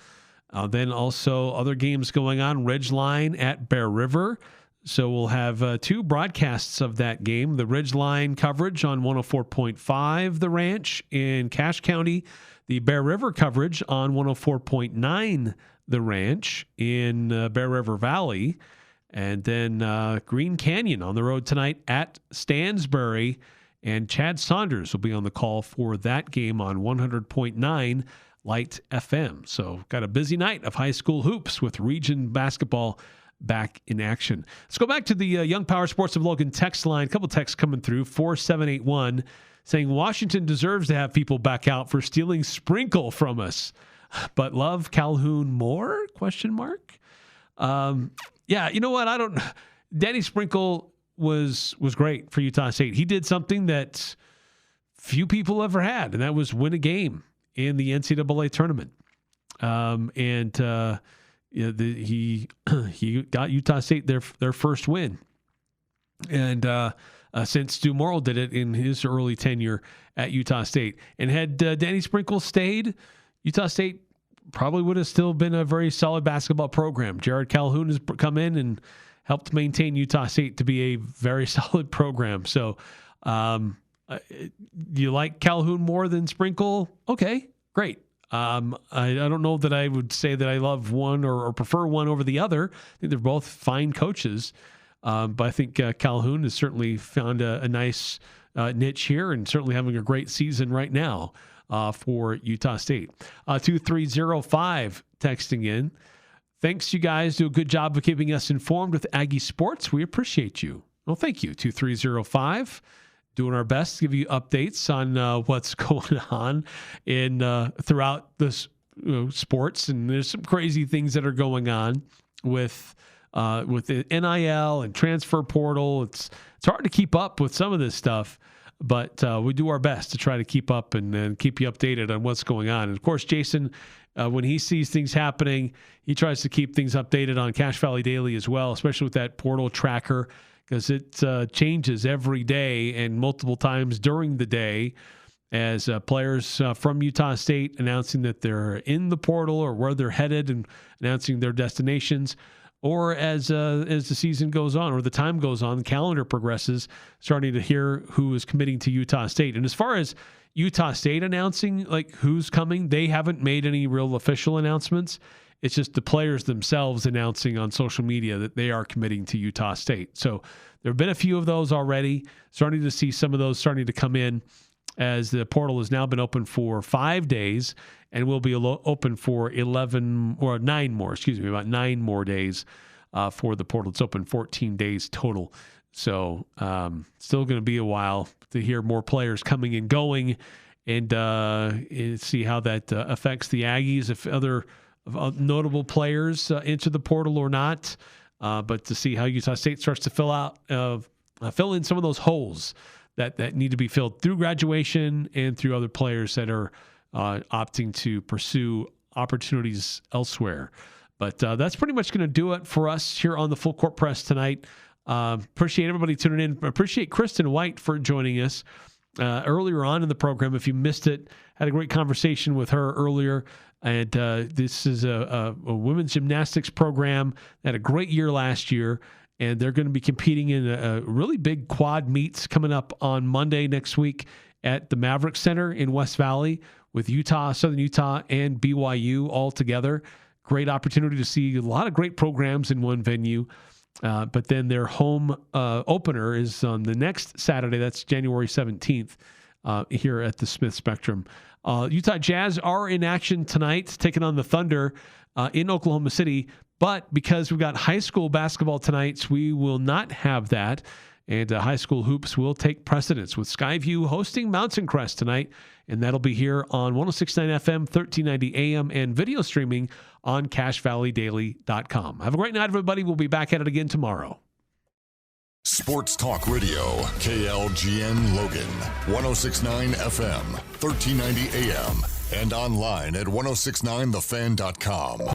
Then also other games going on. Ridgeline at Bear River. So we'll have two broadcasts of that game. The Ridgeline coverage on 104.5 The Ranch in Cache County. The Bear River coverage on 104.9 The Ranch in Bear River Valley. And then Green Canyon on the road tonight at Stansbury. And Chad Saunders will be on the call for that game on 100.9 Light FM. So got a busy night of high school hoops with region basketball back in action. Let's go back to the Young Power Sports of Logan text line. A couple texts coming through. 4781 saying Washington deserves to have people back out for stealing Sprinkle from us, but love Calhoun more? ? Yeah, you know what? Danny Sprinkle was great for Utah State. He did something that few people ever had, and that was win a game in the NCAA tournament. He got Utah State their first win, and since Stu Morrill did it in his early tenure at Utah State. And had Danny Sprinkle stayed, Utah State probably would have still been a very solid basketball program. Jared Calhoun has come in and helped maintain Utah State to be a very solid program. So, do you like Calhoun more than Sprinkle? Okay, great. I don't know that I would say that I love one or prefer one over the other. I think they're both fine coaches. But I think Calhoun has certainly found a nice niche here and certainly having a great season right now for Utah State. 2305 texting in. Thanks, you guys. Do a good job of keeping us informed with Aggie sports. We appreciate you. Well, thank you. 2305. Doing our best to give you updates on what's going on in throughout this sports, and there's some crazy things that are going on with the NIL and transfer portal. It's hard to keep up with some of this stuff, but we do our best to try to keep up and keep you updated on what's going on. And of course, Jason, when he sees things happening, he tries to keep things updated on Cache Valley Daily as well, especially with that portal tracker, because it changes every day and multiple times during the day as players from Utah State announcing that they're in the portal or where they're headed and announcing their destinations, or as the season goes on or the time goes on, the calendar progresses, starting to hear who is committing to Utah State. And as far as Utah State announcing like who's coming, they haven't made any real official announcements. It's just the players themselves announcing on social media that they are committing to Utah State. So there have been a few of those already, starting to see some of those starting to come in as the portal has now been open for 5 days and will be open for 9 more days for the portal. It's open 14 days total. So still going to be a while to hear more players coming and going and see how that affects the Aggies, if other notable players enter the portal or not, but to see how Utah State starts to fill in some of those holes that need to be filled through graduation and through other players that are opting to pursue opportunities elsewhere. But that's pretty much going to do it for us here on the Full Court Press tonight. Appreciate everybody tuning in. Appreciate Kristin White for joining us earlier on in the program. If you missed it, had a great conversation with her earlier. And this is a women's gymnastics program that had a great year last year, and they're going to be competing in a really big quad meets coming up on Monday next week at the Maverik Center in West Valley with Utah, Southern Utah, and BYU all together. Great opportunity to see a lot of great programs in one venue. But then their home opener is on the next Saturday. That's January 17th here at the Smith Spectrum. Utah Jazz are in action tonight, taking on the Thunder in Oklahoma City. But because we've got high school basketball tonight, we will not have that. And high school hoops will take precedence with Skyview hosting Mountain Crest tonight. And that'll be here on 106.9 FM, 1390 AM, and video streaming on CacheValleyDaily.com. Have a great night, everybody. We'll be back at it again tomorrow. Sports Talk Radio, KLGN Logan, 106.9 FM, 1390 AM, and online at 1069thefan.com.